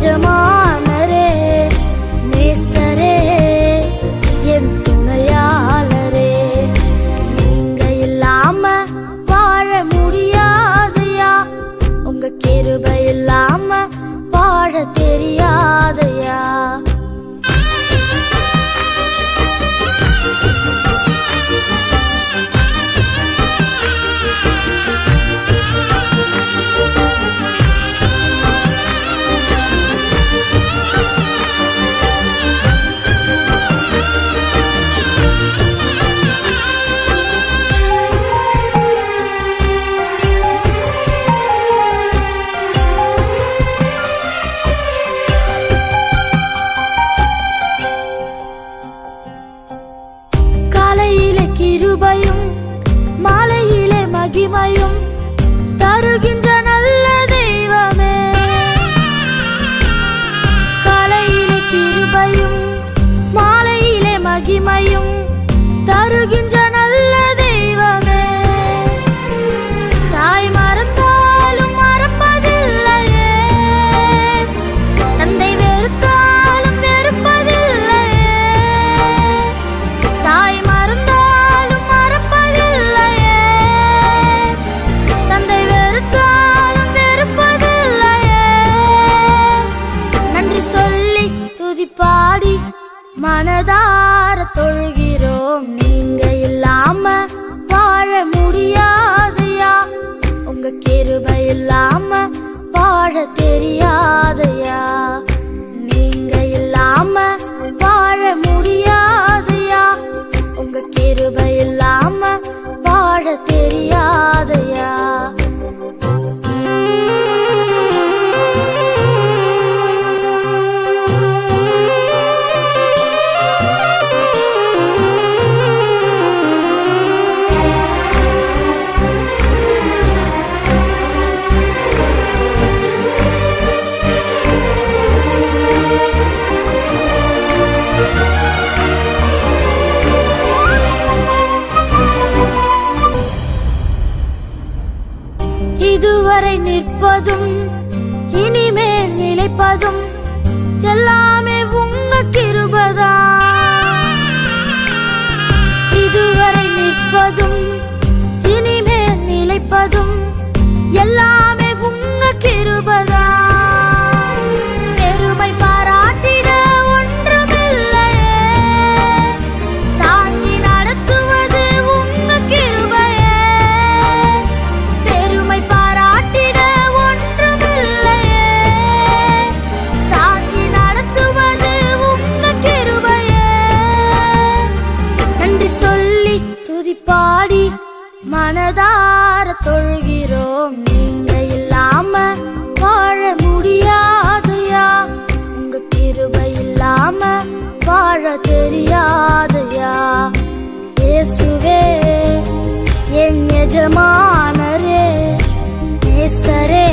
எஜமானரே, நேசரே, என் துணையாளரே, நீங்க இல்லாம வாழ முடியாதையா, உங்க கிருபை இல்லாம வாழ தெரியாதையா. கிருபையும் மாலையிலே மகிமையும் தருகின்ற நல்ல தெய்வமே, காலையிலே கிருபையும் மாலையிலே மகிமையும் தருகின்ற நல்ல தெய்வமே, தாய் மறந்தாலும் மறப்பதில்லையே, தந்தை வெறுத்தாலும் வெறுப்பதில்லையே, தாய் பாடி மனதார தொழுகிறோம், நீங்க இல்லாம வாழ முடியாதையா, உங்க கிருபை இல்லாம வாழ தெரியாதையா, நீங்க இல்லாம வாழ முடியாதையா, உங்க கிருபை இல்லாம வாழ தெரியாதையா. இதுவரை நிற்பதும் இனிமேல் நிலைப்பதும் எல்லாமே உங்க கிருபைதான், இதுவரை நிற்பதும் இனிமேல் நிலைப்பதும் எல்லாமே உங்க கிருபைதான், பெருமை பாராட்டிட ஒன்றுமில்லையே, தாங்கி நடத்துவது உங்க கிருபையே, பெருமை பாராட்டிட ஒன்றுமில்லையே, தாங்கி நடத்துவது உங்க கிருபையே, நன்றி சொல்லி துதிப்பாடி மனதார தொழுகிறோம், நீங்க இல்லாம வாழ முடியாதையா, உங்க கிருபை இல்லாம வாழ தெரியாதையா. இயேசுவே என் எஜமானரே, நேசரே,